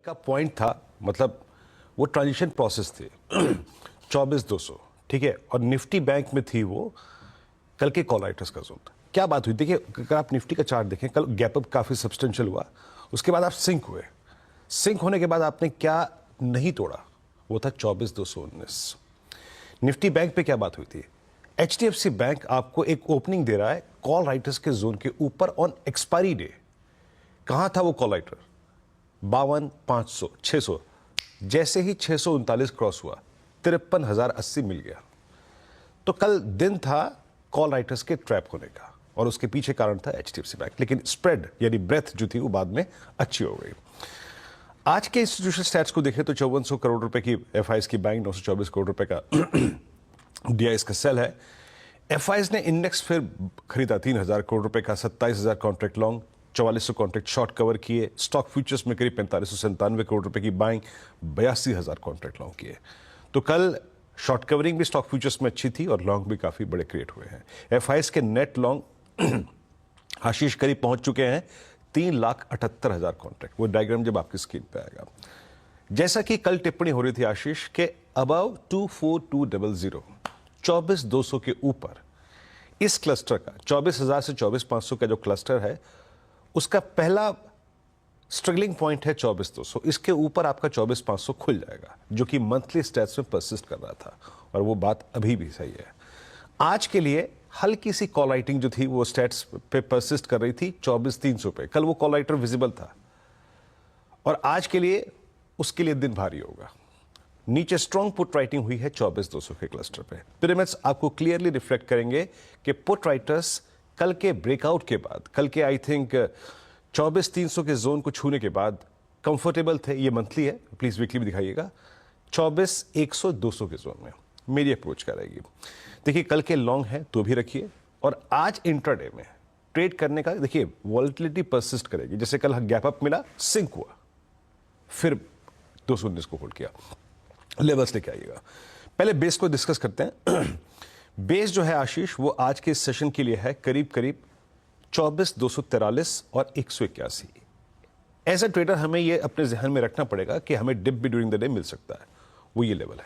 का पॉइंट था, मतलब वो ट्रांजिशन प्रोसेस थे 24,200, ठीक है, और निफ्टी बैंक में थी वो कल के कॉल राइटर्स का जोन। क्या बात हुई, देखिए अगर आप निफ्टी का चार्ट देखें, कल गैप अप काफी सब्सटेंशियल हुआ, उसके बाद आप सिंक हुए। सिंक होने के बाद आपने क्या नहीं तोड़ा, वो था 24,219। निफ्टी बैंक पे क्या बात हुई थी, HDFC बैंक आपको एक ओपनिंग दे रहा है कॉल राइटर्स के जोन के ऊपर ऑन एक्सपायरी डे। कहां था वो कॉल राइटर, 52,500 600। जैसे ही 639 क्रॉस हुआ 53,080 मिल गया। तो कल दिन था कॉल राइटर्स के ट्रैप होने का, और उसके पीछे कारण था HDFC बैंक, लेकिन स्प्रेड यानी ब्रेथ जो थी वो बाद में अच्छी हो गई। आज के इंस्टीट्यूशनल स्टैट्स को देखें तो 5400 करोड़ रुपए की FIs की बाइंग, 924 करोड़ रुपए का DIs का सेल है। FIs ने इंडेक्स फिर खरीदा 3,000 करोड़ रुपए का, 27,000 contract long, 4400 contract short cover किए। स्टॉक फ्यूचर्स में करीब 4597 करोड़ रुपए की बाइंग, 82,000 कॉन्ट्रैक्ट लॉन्ग किए। तो कल शॉर्ट कवरिंग भी स्टॉक फ्यूचर्स में अच्छी थी और लॉन्ग भी काफी बड़े क्रिएट हुए हैं। FIs के नेट लॉन्ग आशीष करीब पहुंच चुके हैं 3,78,000 कॉन्ट्रैक्ट। वो डायग्राम जब आपकी स्क्रीन पे आएगा, जैसा कि कल टिप्पणी हो रही थी आशीष के अबव 24,200 24,200 के ऊपर इस क्लस्टर का 24,000 से 24,500 का जो क्लस्टर है उसका पहला स्ट्रगलिंग पॉइंट है 24,200। इसके ऊपर आपका 24,500 खुल जाएगा, जो कि मंथली स्टैट्स में परसिस्ट कर रहा था, और वो बात अभी भी सही है। आज के लिए हल्की सी कॉल राइटिंग जो थी वो स्टैट्स पे परसिस्ट कर रही थी 24,300 पे। कल वो कॉल राइटर विजिबल था, और आज के लिए उसके लिए दिन भारी होगा। नीचे स्ट्रॉन्ग पुट राइटिंग हुई है 24,200 के क्लस्टर पे। पिरामिड्स आपको क्लियरली रिफ्लेक्ट करेंगे कि पुट राइटर्स कल के ब्रेकआउट के बाद, कल के आई थिंक 24,300 के जोन को छूने के बाद कंफर्टेबल थे। ये मंथली है, प्लीज वीकली भी दिखाइएगा। 24,100 200 के जोन में मेरी अप्रोच क्या रहेगी। देखिए कल के लॉन्ग है तो भी रखिए, और आज इंट्राडे में ट्रेड करने का देखिए वॉलेटिलिटी परसिस्ट करेगी। जैसे कल गैप अप मिला, सिंक हुआ, फिर 219 को होल्ड किया, लेवल्स लेके आइएगा। पहले बेस को डिस्कस करते हैं। बेस जो है आशीष वो आज के सेशन के लिए है करीब करीब 24,243 और 181। एज ए ट्रेडर हमें ये अपने जहन में रखना पड़ेगा कि हमें डिप भी ड्यूरिंग द डे मिल सकता है, वो ये लेवल है।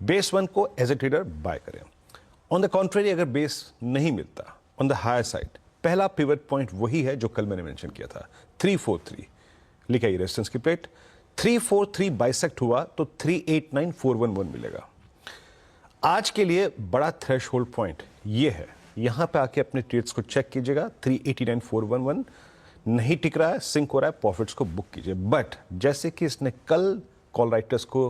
बेस 1 को एज ए ट्रेडर बाय करें। ऑन द कॉन्ट्रेरी अगर बेस नहीं मिलता ऑन द हायर साइड, पहला पिवट पॉइंट वही है जो कल मैंने मेंशन किया था, 343 लिखा है रेजिस्टेंस की प्लेट। 343 बाइसेक्ट हुआ तो 389,411 मिलेगा। आज के लिए बड़ा थ्रेशहोल्ड पॉइंट ये है, यहां पे आके अपने ट्रेड्स को चेक कीजिएगा। 389,411 नहीं टिक रहा है, सिंक हो रहा है, प्रॉफिट्स को बुक कीजिए। बट जैसे कि इसने कल कॉल राइटर्स को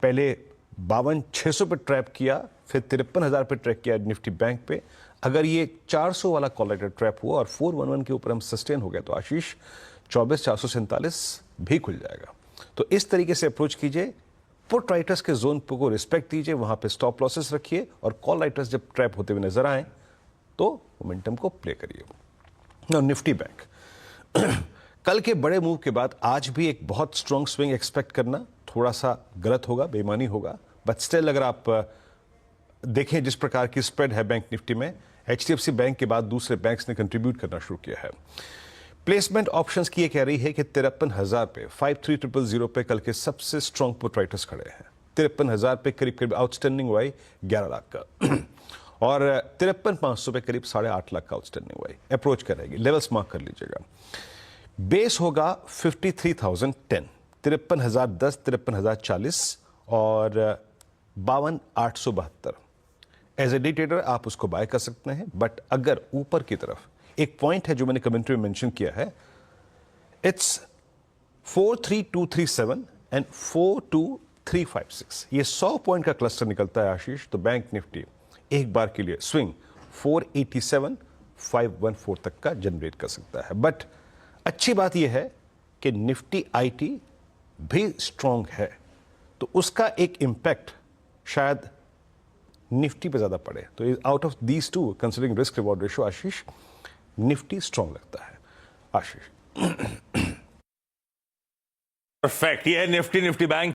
पहले 52,600 पे ट्रैप किया, फिर 53,000 पे ट्रैप किया निफ्टी बैंक पे, अगर ये 400 वाला कॉल राइटर ट्रैप हुआ और 411 के ऊपर हम सस्टेन हो गया तो आशीष 24,447 भी खुल जाएगा। तो इस तरीके से अप्रोच कीजिए। पुट राइटर्स के जोन को रिस्पेक्ट दीजिए, वहां पे स्टॉप लॉसेस रखिए, और कॉल राइटर्स जब ट्रैप होते हुए नजर आए तो मोमेंटम को प्ले करिए। निफ्टी बैंक कल के बड़े मूव के बाद आज भी एक बहुत स्ट्रॉन्ग स्विंग एक्सपेक्ट करना थोड़ा सा गलत होगा, बेईमानी होगा। बट स्टिल अगर आप देखें जिस प्रकार की स्प्रेड है बैंक निफ्टी में, HDFC बैंक के बाद दूसरे बैंक्स ने कंट्रीब्यूट करना शुरू किया है। प्लेसमेंट ऑप्शंस की ये कह रही है कि 53,000 पे 53,000 पे कल के सबसे स्ट्रॉन्ग पुट राइटर्स खड़े हैं। 53,000 पे करीब करीब आउटस्टैंडिंग हुआ 11 लाख का और 53,500 पे करीब 8.5 लाख का आउटस्टैंडिंग हुआ। अप्रोच करेगी, लेवल्स मार्क कर लीजिएगा। बेस होगा 53,010, 53,010, 53,040 और 52,872। एज ए डे ट्रेडर आप उसको बाय कर सकते हैं, बट अगर ऊपर की तरफ एक पॉइंट है जो मैंने कमेंट्री में मेंशन किया है, इट्स 43237 एंड 42356। ये 100 पॉइंट का क्लस्टर निकलता है आशीष, तो बैंक निफ्टी एक बार के लिए स्विंग 487,514 तक का जनरेट कर सकता है। बट अच्छी बात यह है कि निफ्टी IT भी स्ट्रांग है, तो उसका एक इंपैक्ट शायद निफ्टी पे ज्यादा पड़े। तो out of these two considering risk reward ratio Ashish Nifty strong लगता है आशीष। परफेक्ट, ये है निफ्टी बैंक।